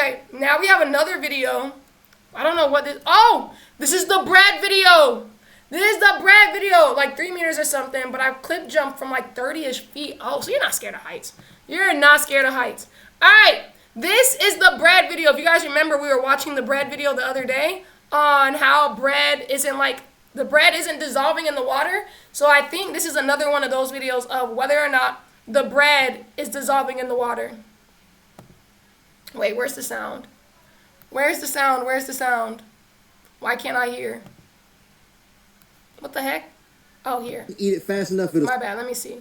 Okay, now we have another video. I don't know what this... Oh! This is the bread video! This is the bread video! Like 3 meters or something, but I clip jumped from like 30-ish feet. Oh, so you're not scared of heights. You're not scared of heights. Alright, this is the bread video. If you guys remember, we were watching the bread video the other day on how bread isn't like... The bread isn't dissolving in the water. So I think this is another one of those videos of whether or not the bread is dissolving in the water. Wait, where's the sound? Where's the sound? Where's the sound? Why can't I hear? What the heck? Oh, here. Eat it fast enough. My bad. Let me see.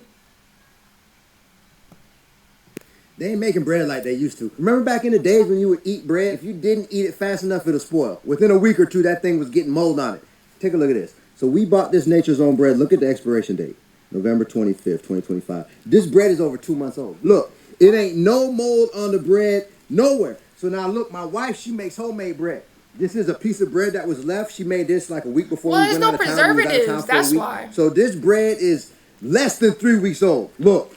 They ain't making bread like they used to. Remember back in the days when you would eat bread? If you didn't eat it fast enough, it'll spoil. Within a week or two, that thing was getting mold on it. Take a look at this. So we bought this Nature's Own bread. Look at the expiration date. November 25th, 2025. This bread is over 2 months old. Look, it ain't no mold on the bread nowhere. So now look, my wife, she makes homemade bread. This is a piece of bread that was left. She made this like a week before we went out of town. Well, there's no preservatives. That's why. So this bread is less than 3 weeks old. Look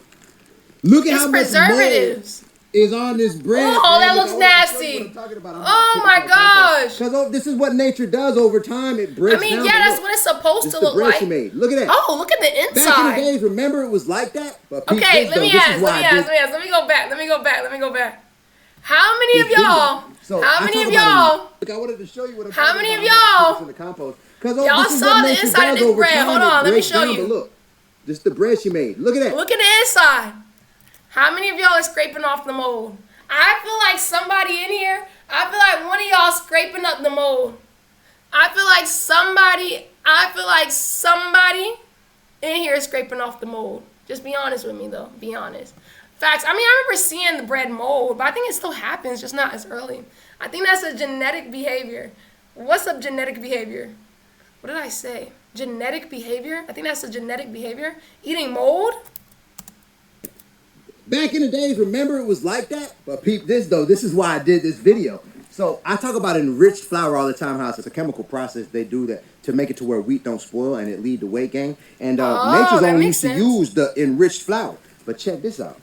at how much mold is on this bread. Oh, that looks nasty. Oh my gosh. Because this is what nature does over time. It breaks down. I mean, yeah, that's what it's supposed to look like. She made. Look at that. Oh, look at the inside. Back in the days, remember it was like that? But okay, let me ask. Let me go back. How many of y'all? How many of y'all? Look, I wanted to show you what I'm How many of y'all? In the compost. Y'all saw the inside of this bread. Hold on, let me show you. Look, this is the bread she made. Look at that. Look at the inside. How many of y'all are scraping off the mold? I feel like somebody in here, I feel like one of y'all scraping up the mold. I feel like somebody in here is scraping off the mold. Just be honest with me though, be honest. Facts, I mean, I remember seeing the bread mold, but I think it still happens, just not as early. I think that's a genetic behavior. What's up, genetic behavior? What did I say? Genetic behavior? I think that's a genetic behavior. Eating mold? Back in the days, remember it was like that? But peep this though, this is why I did this video. So I talk about enriched flour all the time, how it's a chemical process they do that to make it to where wheat don't spoil and it lead to weight gain. And Nature's Own used to use the enriched flour. But check this out.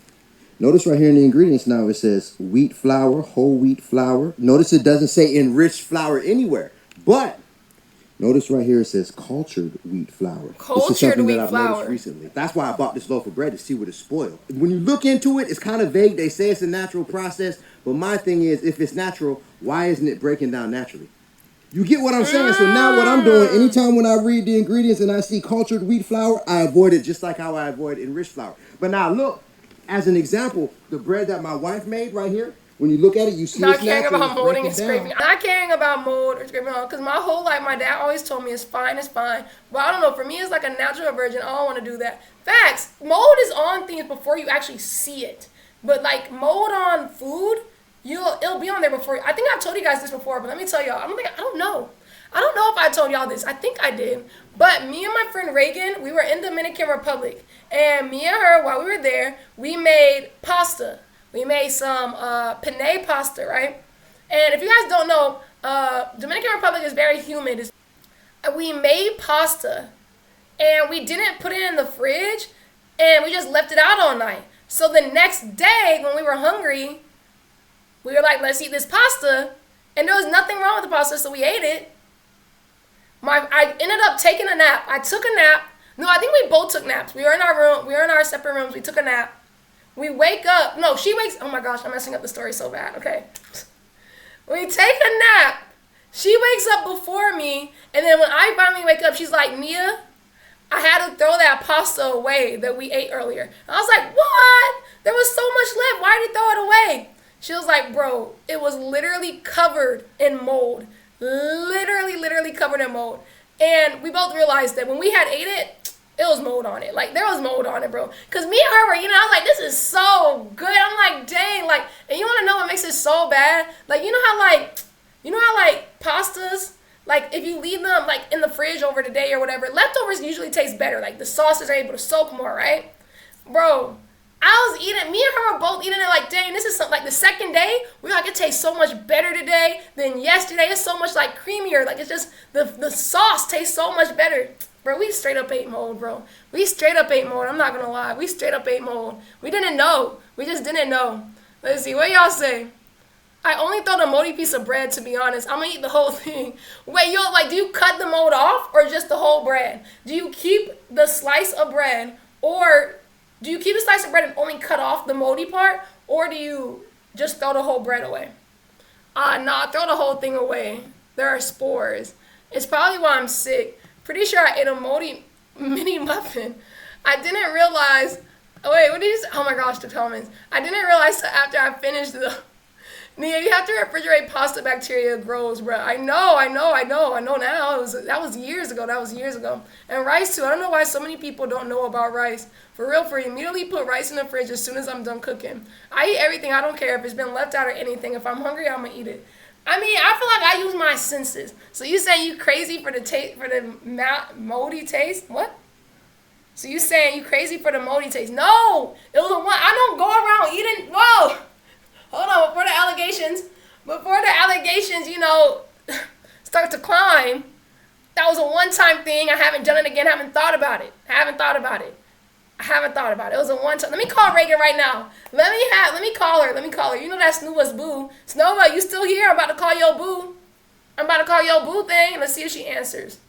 Notice right here in the ingredients now it says wheat flour, whole wheat flour. Notice it doesn't say enriched flour anywhere. But notice right here it says cultured wheat flour. Cultured this is something wheat that I've flour. noticed recently. That's why I bought this loaf of bread to see what it's spoiled. When you look into it, it's kind of vague. They say it's a natural process. But my thing is, if it's natural, why isn't it breaking down naturally? You get what I'm saying? So now what I'm doing, anytime when I read the ingredients and I see cultured wheat flour, I avoid it just like how I avoid enriched flour. But now look, as an example, the bread that my wife made right here, when you look at it, you see not it's caring natural, about molding and scraping. I'm not caring about mold or scraping on, because my whole life, my dad always told me it's fine. But I don't know, for me, it's like a natural aversion. I don't want to do that. Facts, mold is on things before you actually see it. But like mold on food, it'll be on there before. I think I've told you guys this before, but let me tell y'all, I don't know. I don't know if I told y'all this. I think I did. But me and my friend Reagan, we were in Dominican Republic. And me and her, while we were there, we made pasta. We made some penne pasta, right? And if you guys don't know, Dominican Republic is very humid. We made pasta. And we didn't put it in the fridge. And we just left it out all night. So the next day, when we were hungry, we were like, let's eat this pasta. And there was nothing wrong with the pasta, so we ate it. I ended up taking a nap. I took a nap. No, I think we both took naps. We were in our room. We were in our separate rooms. We took a nap. We wake up. No, she wakes. Oh my gosh, I'm messing up the story so bad. Okay. We take a nap. She wakes up before me. And then when I finally wake up, she's like, Nia, I had to throw that pasta away that we ate earlier. And I was like, what? There was so much left. Why did you throw it away? She was like, bro, it was literally covered in mold. Literally covered in mold. And we both realized that when we had ate it, it was mold on it. Like, there was mold on it, bro. Because me and her were, I was like, this is so good. I'm like, dang. Like, and you want to know what makes it so bad? Like, you know how pastas, like, if you leave them, like, in the fridge over the day or whatever, leftovers usually taste better. Like, the sauces are able to soak more, right? Bro, I was eating, me and her were both eating it like, dang, this is something, like the second day, we were like, it tastes so much better today than yesterday. It's so much like creamier. Like, it's just, the sauce tastes so much better. Bro, we straight up ate mold, bro. We straight up ate mold. I'm not going to lie. We straight up ate mold. We didn't know. We just didn't know. Let's see. What y'all say? I only throw the moldy piece of bread, to be honest. I'm gonna eat the whole thing. Wait, do you cut the mold off or just the whole bread? Do you keep the slice of bread, or do you keep the slice of bread and only cut off the moldy part, or do you just throw the whole bread away? Nah, throw the whole thing away. There are spores. It's probably why I'm sick. Pretty sure I ate a moldy mini muffin. I didn't realize. Oh wait, what did you say? Oh my gosh, the comments. I didn't realize after I finished the. Nia, you have to refrigerate pasta, bacteria grows, bro. I know now. That was years ago. And rice too. I don't know why so many people don't know about rice. For real, immediately put rice in the fridge as soon as I'm done cooking. I eat everything. I don't care if it's been left out or anything. If I'm hungry, I'm gonna eat it. I mean, I feel like I use my senses. So you saying you crazy for the moldy taste? What? So you saying you crazy for the moldy taste? No, it was the one. I don't go around eating. Whoa. Hold on, before the allegations, start to climb, that was a one-time thing. I haven't done it again. I haven't thought about it. It was a one-time. Let me call Reagan right now. Let me call her. You know that's Snova's boo. Snova, you still here? I'm about to call your boo. Thing. Let's see if she answers.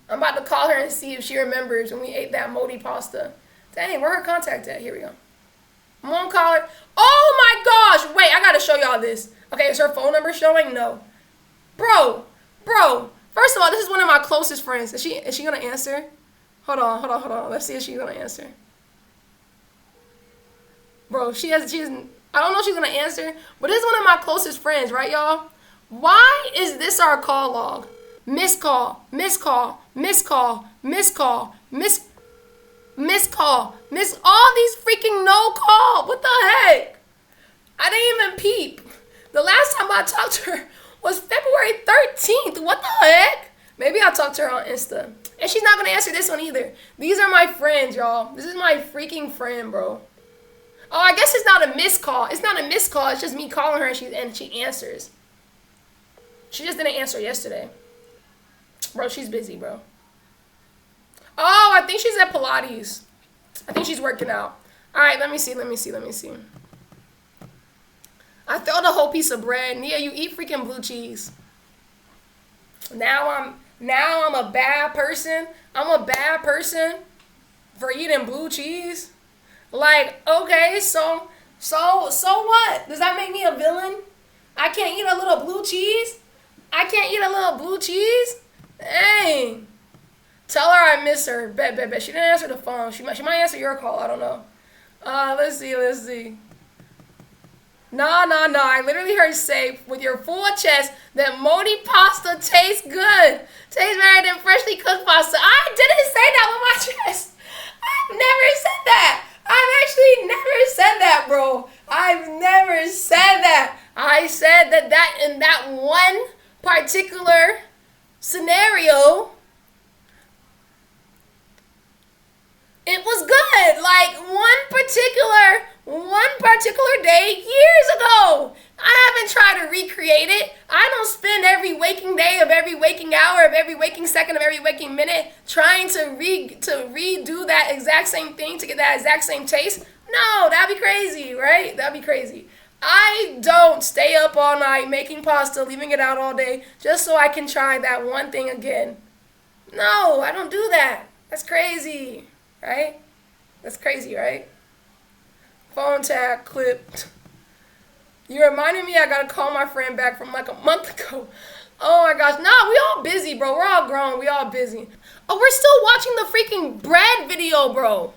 I'm about to call her and see if she remembers when we ate that moldy pasta. Dang, where her contact at? Here we go. I'm gonna call her. Oh my gosh! Wait, I gotta show y'all this. Okay, is her phone number showing? No. Bro. First of all, this is one of my closest friends. Is she gonna answer? Hold on. Let's see if she's gonna answer. Bro, she has. I don't know if she's gonna answer, but this is one of my closest friends, right, y'all? Why is this our call log? Missed call. Miss all these freaking no call. What the heck? I didn't even peep. The last time I talked to her was February 13th. What the heck? Maybe I'll talk to her on Insta. And she's not going to answer this one either. These are my friends, y'all. This is my freaking friend, bro. Oh, I guess it's not a missed call. It's not a missed call. It's just me calling her and she answers. She just didn't answer yesterday. Bro, she's busy, bro. Oh, I think she's at Pilates. I think she's working out. All right, let me see. I throw the whole piece of bread. Nia, you eat freaking blue cheese. Now I'm a bad person. I'm a bad person for eating blue cheese. Like, okay, so what? Does that make me a villain? I can't eat a little blue cheese? Dang. Tell her I miss her. Bet. She didn't answer the phone. She might answer your call. I don't know. Let's see. Nah. I literally heard say with your full chest that moldy pasta tastes good. Tastes better than freshly cooked pasta. I didn't say that with my chest. I've never said that. I've actually never said that, bro. I've never said that. I said that in that one particular scenario, it was good. Like one particular day years ago. I haven't tried to recreate it. I don't spend every waking day of every waking hour of every waking second of every waking minute trying to redo that exact same thing to get that exact same taste. No, that'd be crazy, right? That'd be crazy. I don't stay up all night making pasta, leaving it out all day just so I can try that one thing again. No, I don't do that. That's crazy. Right? That's crazy, right? Phone tag clipped. You reminded me I gotta call my friend back from like a month ago. Oh my gosh. Nah, we all busy, bro. We're all grown. We all busy. Oh, we're still watching the freaking bread video, bro.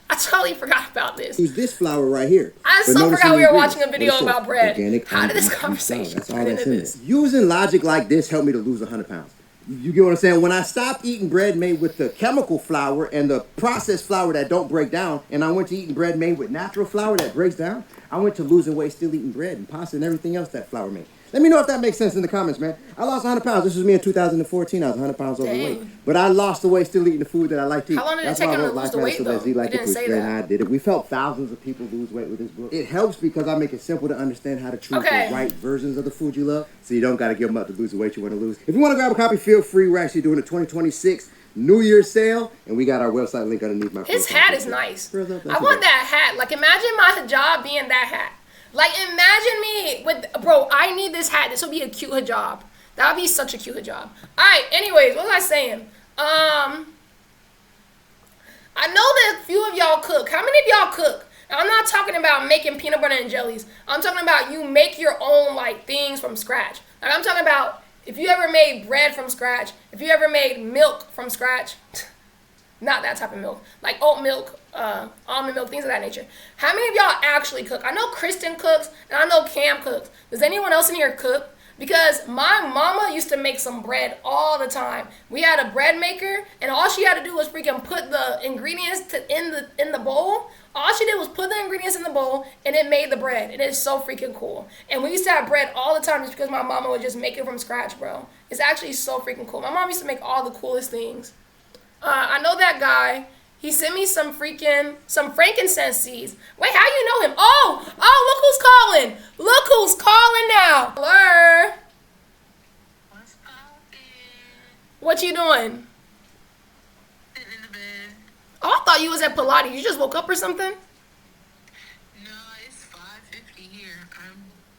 I totally forgot about this. Use this flour right here. I so forgot we were watching a video about bread. How did this conversation turn into this? Using logic like this helped me to lose 100 pounds. You get what I'm saying? When I stopped eating bread made with the chemical flour and the processed flour that don't break down, and I went to eating bread made with natural flour that breaks down, I went to losing weight still eating bread and pasta and everything else that flour made. Let me know if that makes sense in the comments, man. I lost 100 pounds. This was me in 2014. I was 100 pounds overweight. But I lost the weight still eating the food that I like to eat. How long did it take him to lose the weight, though? You didn't say that. I did it. We felt thousands of people lose weight with this book. It helps because I make it simple to understand how to choose the right versions of the food you love. So you don't got to give them up to lose the weight you want to lose. If you want to grab a copy, feel free. We're actually doing a 2026 New Year's sale. And we got our website link underneath my His hat is nice. I want that hat. Like, imagine my hijab being that hat. Like, imagine me with, bro, I need this hat. This would be a cute hijab. That would be such a cute hijab. Alright, anyways, what was I saying? I know that a few of y'all cook. How many of y'all cook? Now, I'm not talking about making peanut butter and jellies. I'm talking about you make your own, like, things from scratch. Like, I'm talking about if you ever made bread from scratch, if you ever made milk from scratch, not that type of milk, like oat milk, almond milk, things of that nature. How many of y'all actually cook? I know Kristen cooks, and I know Cam cooks. Does anyone else in here cook? Because my mama used to make some bread all the time. We had a bread maker, and all she had to do was freaking put the ingredients in the bowl. All she did was put the ingredients in the bowl, and it made the bread. It is so freaking cool. And we used to have bread all the time just because my mama would just make it from scratch, bro. It's actually so freaking cool. My mom used to make all the coolest things. I know that guy. He sent me some frankincense seeds. Wait, how you know him? Oh, look who's calling. Look who's calling now. Hello. What's poppin'? What you doing? Sitting in the bed. Oh, I thought you was at Pilates. You just woke up or something? No, it's 5:50 here. I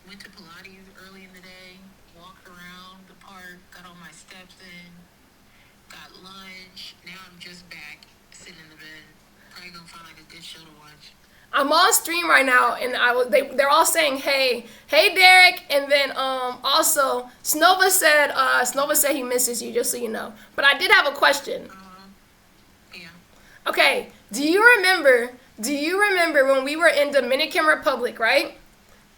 went to Pilates early in the day, walked around the park, got all my steps in, got lunch. Now I'm just back, sitting in the bed. Probably gonna find like a good show to watch. I'm on stream right now, and they're all saying hey Derek, and then also Snova said he misses you, just so you know. But I did have a question. Yeah. Okay, do you remember when we were in Dominican Republic, right?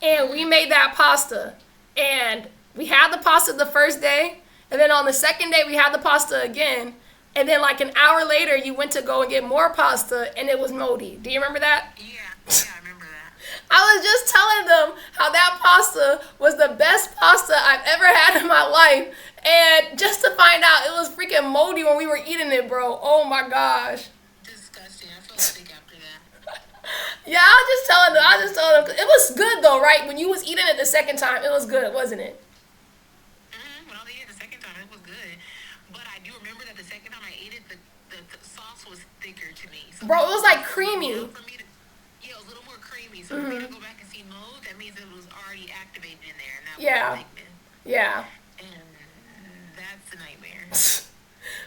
And we made that pasta, and we had the pasta the first day, and then on the second day we had the pasta again, and then like an hour later you went to go and get more pasta, and it was moldy. Do you remember that? Yeah, I remember that. I was just telling them how that pasta was the best pasta I've ever had in my life, and just to find out it was freaking moldy when we were eating it, bro. Oh my gosh. Disgusting. I felt sick after that. Yeah, I was just telling them. It was good though, right? When you was eating it the second time, it was good, wasn't it? When I ate it the second time, it was good. But I do remember that the second time I ate it, the sauce was thicker to me. So Bro, it was like creamy. Yeah, it was a little more creamy. So for me to go back and see mold, that means it was already activated in there. And that Yeah. was malignant. Yeah. And that's a nightmare.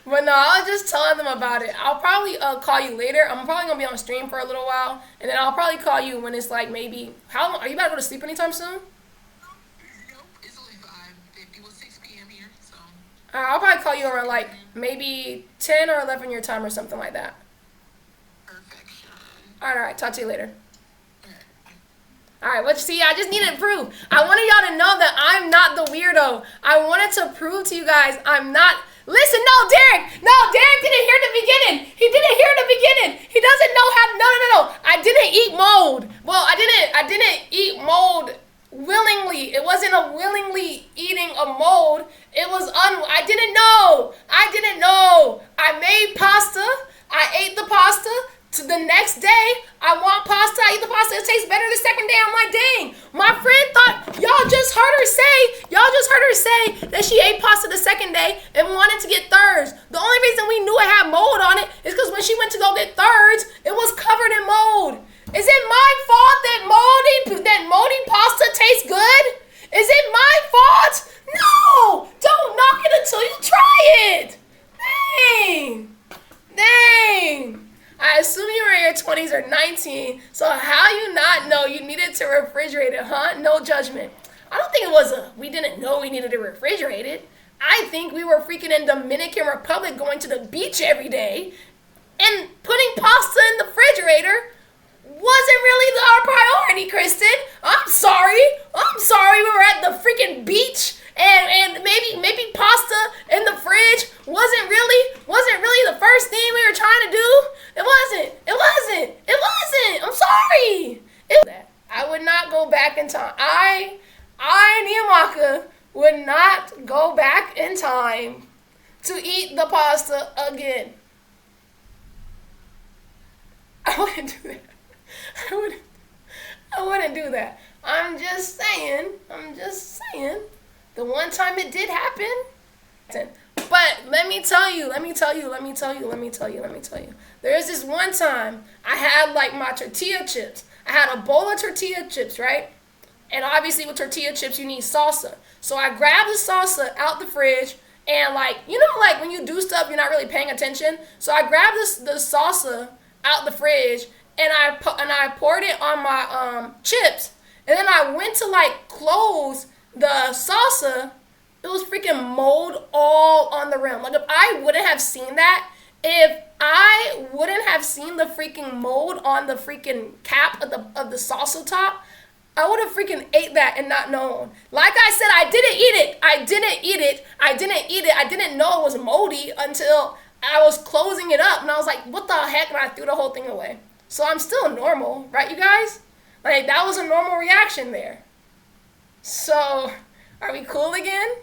But no, I was just telling them about it. I'll probably call you later. I'm probably gonna be on stream for a little while, and then I'll probably call you when it's like maybe how long? Are you about to go to sleep anytime soon? Nope, it's only 5:50. It was 6 p.m. here, so. I'll probably call you around like maybe 10 or 11 your time or something like that. Perfection. All right, talk to you later. Alright. All right, what you see? I just needed proof. I wanted y'all to know that I'm not the weirdo. I wanted to prove to you guys I'm not. Listen, no, Derek didn't hear the beginning. He didn't hear the beginning. He doesn't know how. No. I didn't eat mold. Well, I didn't eat mold willingly. It wasn't a willingly eating a mold. It was I didn't know. I made pasta. I ate the pasta. To the next day, I want pasta. I eat the pasta. It tastes better the second day. I'm like, dang. My friend thought y'all just heard her say that she ate pasta the second day and wanted to get thirds. The only reason we knew it had mold on it is because when she went to go get thirds, it was covered in mold. Is it my fault that moldy pasta tastes good? Is it my fault? No! Don't knock it until you try it. Dang. I assume you were in your 20s or 19, so how you not know you needed to refrigerate it, huh? No judgment. I don't think it was we didn't know we needed to refrigerate it. I think we were freaking in Dominican Republic going to the beach every day, and putting pasta in the refrigerator wasn't really our priority, Kristen. I'm sorry. We were at the freaking beach, and maybe pasta in the fridge wasn't really the first thing we were trying to do. It wasn't. I'm sorry. I would not go back in time. I Niamaka would not go back in time to eat the pasta again. I wouldn't do that. I wouldn't do that. I'm just saying. The one time it did happen. But let me tell you. There was this one time I had like my tortilla chips. I had a bowl of tortilla chips, right? And obviously with tortilla chips, you need salsa. So I grabbed the salsa out the fridge, and like, you know, like when you do stuff, you're not really paying attention. So I grabbed the salsa out the fridge, and I poured it on my chips. And then I went to like close the salsa. It was freaking mold all on the rim. Like if I wouldn't have seen that, if I wouldn't have seen the freaking mold on the freaking cap of the salsa top, I would have freaking ate that and not known. Like I said, I didn't eat it. I didn't eat it. I didn't eat it. I didn't know it was moldy until I was closing it up, and I was like, what the heck? And I threw the whole thing away. So I'm still normal, right, you guys? Like, that was a normal reaction there. So, are we cool again?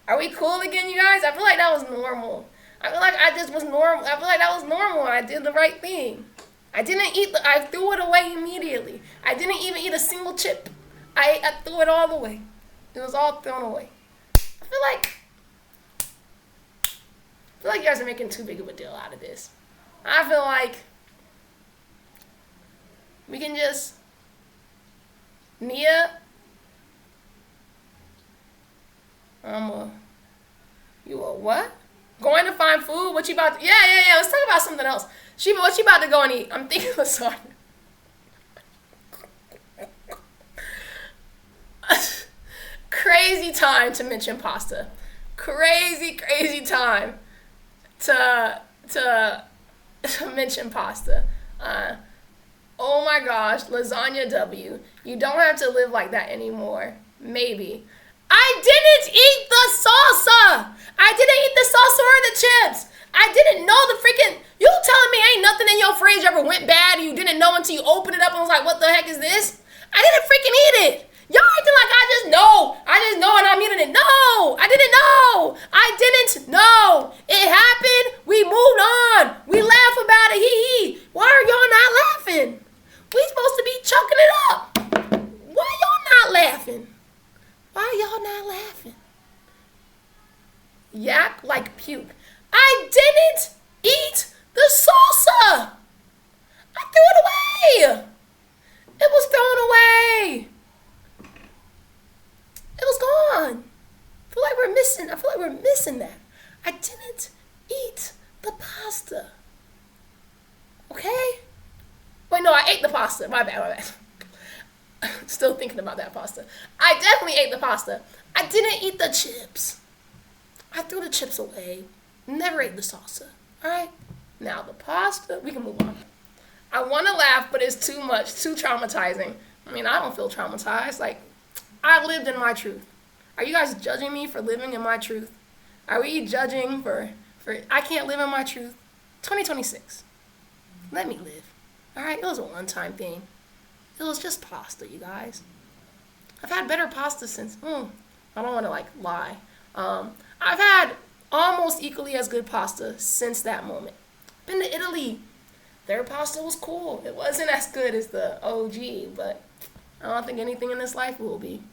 Are we cool again, you guys? I feel like that was normal. I feel like I just was normal. I feel like that was normal. I did the right thing. I threw it away immediately. I didn't even eat a single chip. I threw it all away. It was all thrown away. I feel like you guys are making too big of a deal out of this. I feel like we can just Nia. You a what? Going to find food? What you about to, yeah. Let's talk about something else. What you about to go and eat? I'm thinking lasagna. Crazy time to mention pasta. Crazy time to mention pasta. Oh my gosh, lasagna W. You don't have to live like that anymore. Maybe. I didn't eat the salsa. I didn't eat the salsa or the chips. I didn't know the freaking, you telling me ain't nothing in your fridge ever went bad and you didn't know until you opened it up and was like, what the heck is this? I didn't freaking eat it. Y'all acting like I just know and I'm eating it. No, I didn't know. I didn't know. It happened. We moved on. We laugh about it. Hee. Why are y'all not laughing? We supposed to be choking it up. Why y'all not laughing? Why are y'all not laughing? Yak like puke. I didn't eat the salsa. I threw it away. It was thrown away. It was gone. I feel like we're missing that. I didn't eat the pasta. Okay? Wait, no, I ate the pasta. My bad. Still thinking about that pasta. I definitely ate the pasta. I didn't eat the chips. I threw the chips away. Never ate the salsa. Alright? Now the pasta, we can move on. I want to laugh, but it's too much, too traumatizing. I mean, I don't feel traumatized. Like, I lived in my truth. Are you guys judging me for living in my truth? Are we judging for I can't live in my truth? 2026. Let me live. Alright? It was a one-time thing. It was just pasta, you guys. I've had better pasta since, I don't want to, like, lie. I've had almost equally as good pasta since that moment. Been to Italy. Their pasta was cool. It wasn't as good as the OG, but I don't think anything in this life will be.